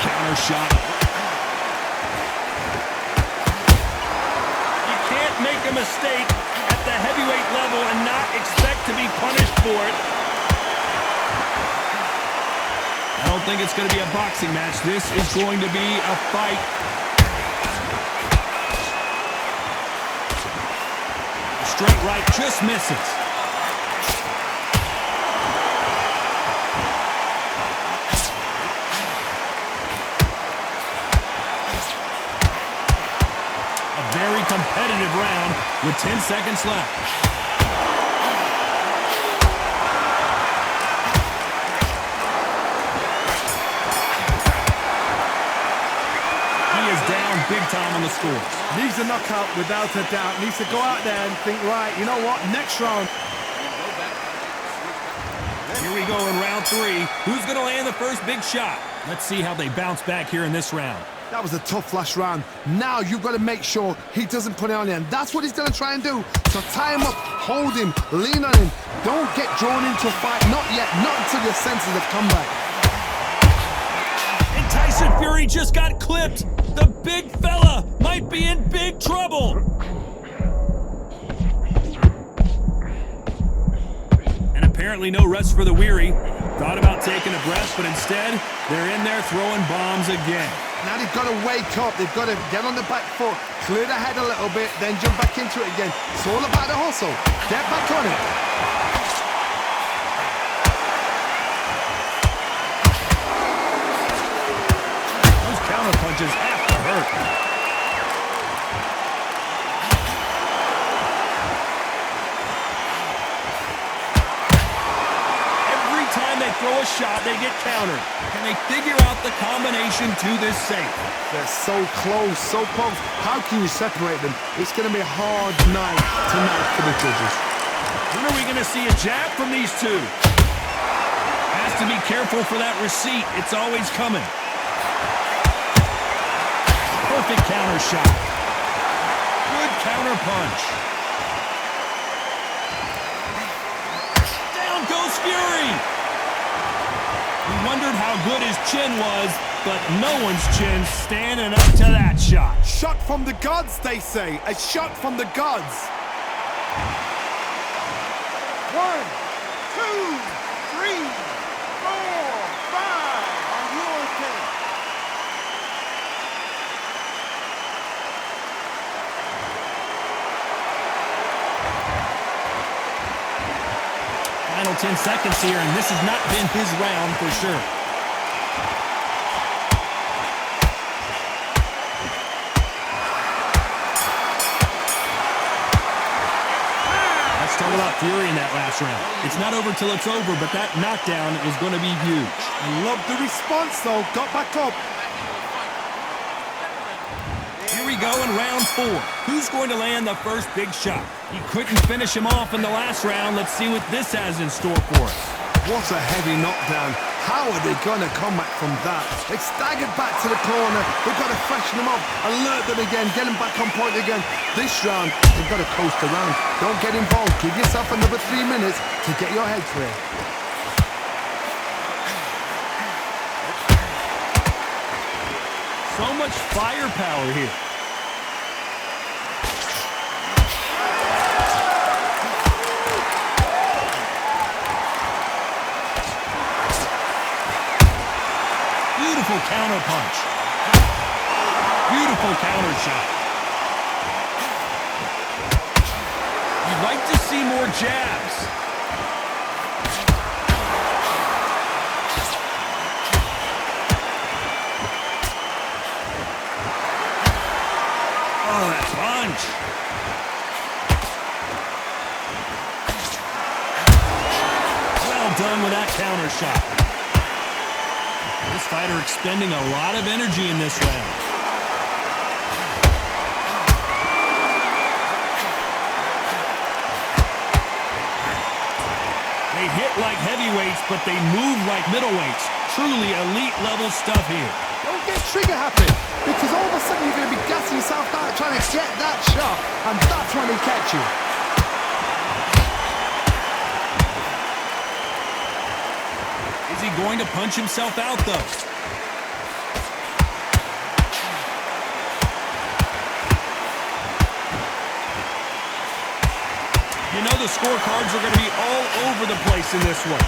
Counter shot. You can't make a mistake at the heavyweight level and not expect to be punished for it. I don't think it's going to be a boxing match. This is going to be a fight. Straight right just misses. A very competitive round with 10 seconds left. Down big time on the scores. Needs a knockout without a doubt. Needs to go out there and think, right, you know what, next round. Here we go in round 3. Who's going to land the first big shot? Let's see how they bounce back here in this round. That was a tough last round. Now you've got to make sure he doesn't put it on you, and that's what he's going to try and do. So tie him up, hold him, lean on him. Don't get drawn into a fight. Not yet, not until your senses have come back. And Tyson Fury just got clipped. The big fella might be in big trouble. And apparently no rest for the weary. Thought about taking a breath, but instead, they're in there throwing bombs again. Now they've got to wake up. They've got to get on the back foot, clear the head a little bit, then jump back into it again. It's all about the hustle. Get back on it. Those counter punches have to hurt. Every time they throw a shot, they get countered. Can they figure out the combination to this safe? They're so close, so close. How can you separate them? It's going to be a hard night tonight for the judges. When are we going to see a jab from these two? Has to be careful for that receipt. It's always coming. Perfect counter shot. Good counter punch. Down goes Fury. We wondered how good his chin was, but no one's chin standing up to that shot. Shot from the gods, they say. A shot from the gods. 1, 2, 3, 4, 5. Are you okay? Final 10 seconds here, and this has not been his round for sure. Let's talk about Fury in that last round. It's not over till it's over, but that knockdown is going to be huge. I love the response, though. Got back up. Here we go in round 4. Who's going to land the first big shot? He couldn't finish him off in the last round. Let's see what this has in store for us. What a heavy knockdown. How are they going to come back from that? They staggered back to the corner. They've got to freshen them up, alert them again, get them back on point again. This round, they've got to coast around. Don't get involved. Give yourself another 3 minutes to get your head clear. So much firepower here. Beautiful counter punch. Beautiful counter shot. You'd like to see more jabs. Oh, that punch. Well done with that counter shot. This fighter expending a lot of energy in this round. They hit like heavyweights, but they move like middleweights. Truly elite level stuff here. Don't get trigger happy, because all of a sudden you're going to be gassing yourself out trying to get that shot, and that's when they catch you. Is he going to punch himself out, though? You know the scorecards are going to be all over the place in this one.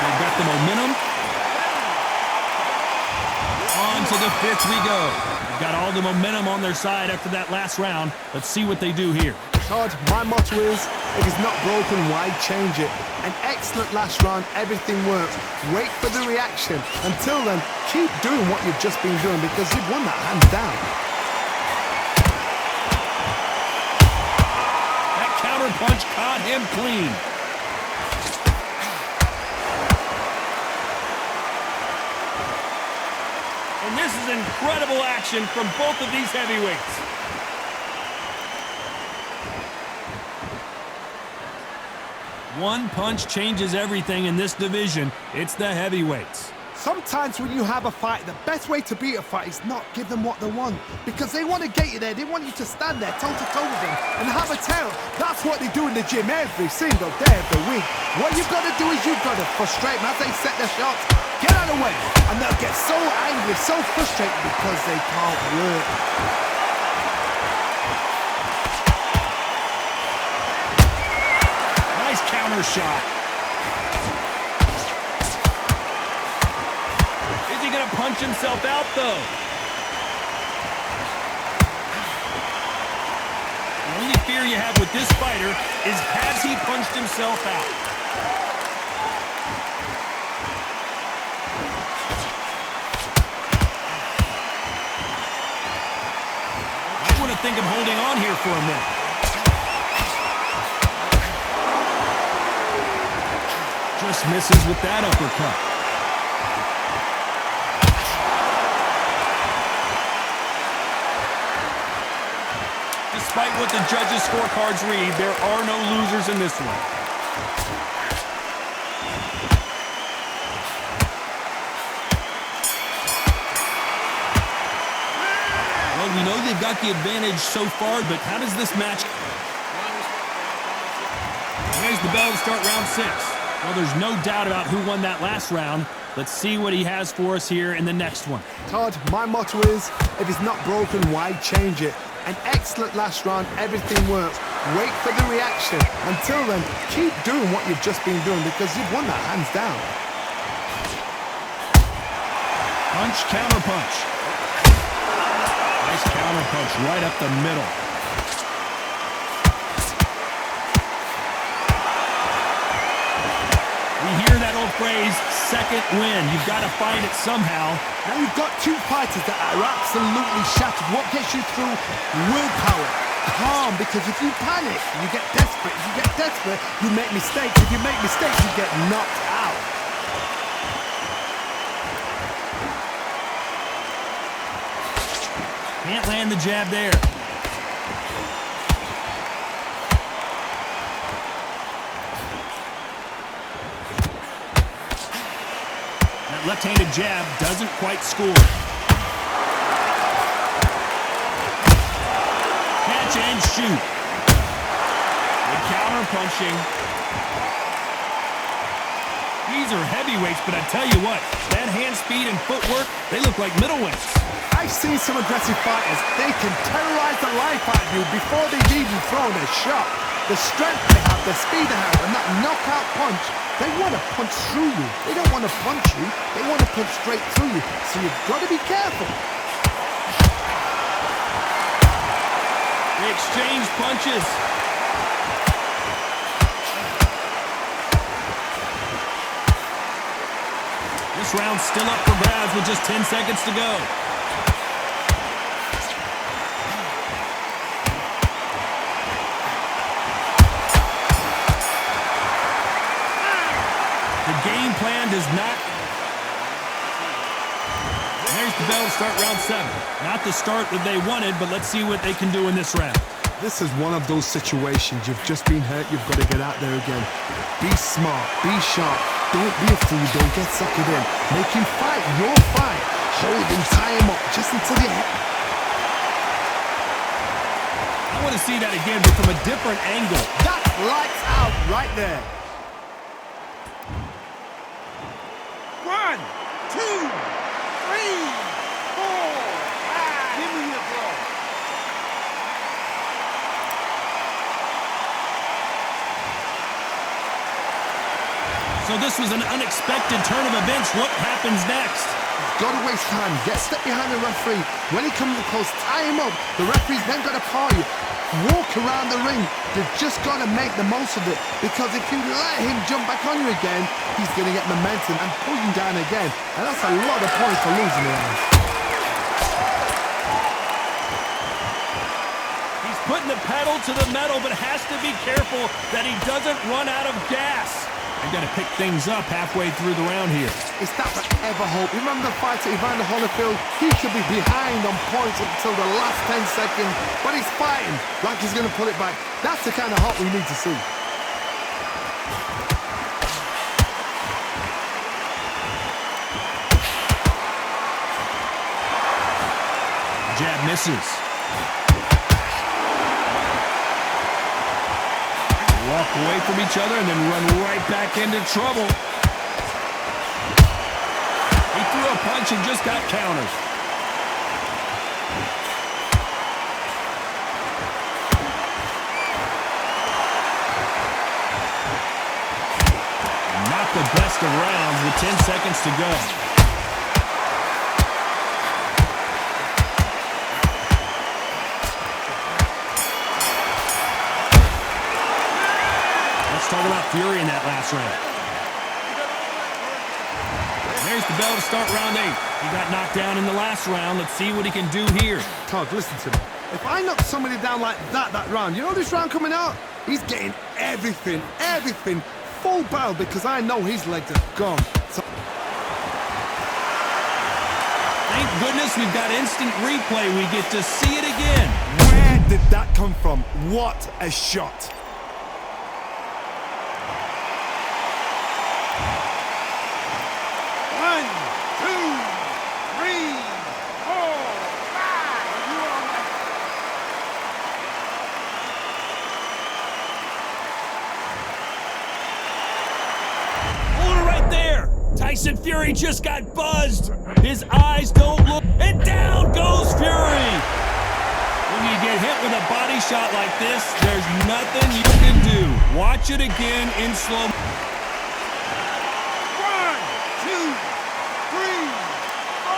They've got the momentum. On to the fifth we go. They've got all the momentum on their side after that last round. Let's see what they do here. Todd, my motto is, if it's not broken, why change it? An excellent last round, everything works. Wait for the reaction. Until then, keep doing what you've just been doing because you've won that hands down. That counter punch caught him clean. And this is incredible action from both of these heavyweights. One punch changes everything in this division. It's the heavyweights. Sometimes when you have a fight, the best way to beat a fight is not give them what they want. Because they want to get you there. They want you to stand there toe-to-toe with them and have a tail. That's what they do in the gym every single day of the week. What you've got to do is you've got to frustrate them as they set their shots. Get out of the way. And they'll get so angry, so frustrated because they can't work. Nice counter shot. Is he going to punch himself out, though? The only fear you have with this fighter is has he punched himself out? I want to think of holding on here for a minute. Just misses with that uppercut. Despite what the judges' scorecards read, there are no losers in this one. Well, we know they've got the advantage so far, but how does this match... There's the bell to start round 6. Well, there's no doubt about who won that last round. Let's see what he has for us here in the next one. Todd, my motto is, if it's not broken, why change it? An excellent last round, everything works. Wait for the reaction. Until then, keep doing what you've just been doing because you've won that hands down. Punch, counter punch. Nice counter punch right up the middle. We hear that old phrase, second win. You've got to find it somehow. Now you've got two fighters that are absolutely shattered. What gets you through? Willpower. Calm, because if you panic, you get desperate. If you get desperate, you make mistakes. If you make mistakes, you get knocked out. Can't land the jab there. That left-handed jab doesn't quite score. Catch and shoot. The counter punching. These are heavyweights, but I tell you what, that hand speed and footwork, they look like middleweights. I've seen some aggressive fighters. They can terrorize the life out of you before they've even thrown a shot. The strength they have, the speed they have, and that knockout punch, they want to punch through you. They don't want to punch you. They want to punch straight through you. So you've got to be careful. They exchange punches. This round's still up for grabs with just 10 seconds to go. The game plan does not... There's the bell to start round 7. Not the start that they wanted, but let's see what they can do in this round. This is one of those situations. You've just been hurt. You've got to get out there again. Be smart. Be sharp. Don't be a fool. Don't get suckered in. Make him fight your fight. Hold him, tie him up just until you hit. I want to see that again, but from a different angle. That's lights out right there. 1, 2, So this was an unexpected turn of events. What happens next? Got to waste time. Get step behind the referee. When he comes close, tie him up. The referee's then got to paw you. Walk around the ring. They've just got to make the most of it. Because if you let him jump back on you again, he's going to get momentum and pull you down again. And that's a lot of points for losing it. He's putting the pedal to the metal, but has to be careful that he doesn't run out of gas. I've got to pick things up halfway through the round here. Is that ever hope? Remember the fight at Evander Holyfield? He could be behind on points until the last 10 seconds, but he's fighting like he's going to pull it back. That's the kind of hope we need to see. Jab misses. Walk away from each other and then run right back into trouble. He threw a punch and just got countered. Not the best of rounds with 10 seconds to go. Talk about fury in that last round. There's the bell to start round 8. He got knocked down in the last round. Let's see what he can do here. Todd, listen to me. If I knock somebody down like that round, you know this round coming out? He's getting everything, full barrel because I know his legs are gone. So thank goodness we've got instant replay. We get to see it again. where did that come from? What a shot. Tyson Fury just got buzzed. His eyes don't look. And down goes Fury. When you get hit with a body shot like this, there's nothing you can do. Watch it again in slow. 1, 2, 3, 4,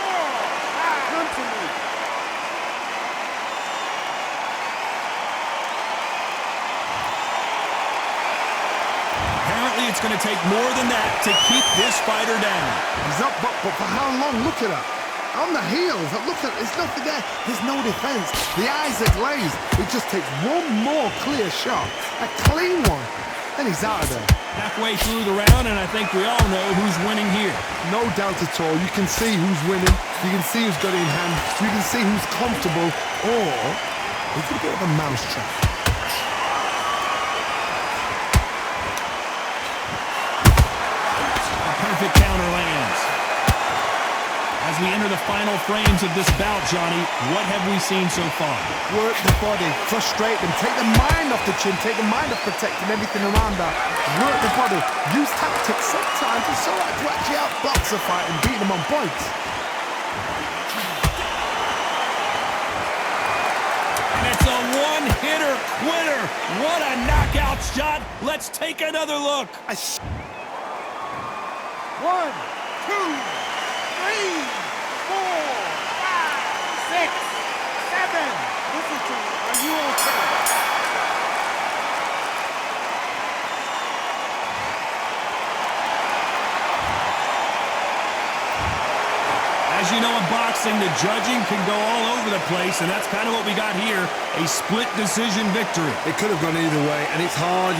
5. Come to me. Apparently, it's going to take more than that to keep this fighter down. He's up, but for how long? Look at that. On the heels, look at it. There's nothing there. There's no defense. The eyes are glazed. It just takes one more clear shot, a clean one, and he's out of there. Halfway through the round, and I think we all know who's winning here. No doubt at all. You can see who's winning. You can see who's got it in hand. You can see who's comfortable, or it's a bit of a mousetrap. Perfect counter lands. As we enter the final frames of this bout, Johnny, what have we seen so far? Work the body, frustrate them, take the mind off the chin, take the mind off protecting everything around that. Work the body, use tactics. Sometimes it's all right to actually outbox a fight and beat them on points. And it's a one-hitter quitter. What a knockout shot. Let's take another look. 1, 2, 3, 4, 5, 6, 7. Listen to me. Are you okay? As you know, in boxing, the judging can go all over the place, and that's kind of what we got here, a split decision victory. It could have gone either way, and it's hard.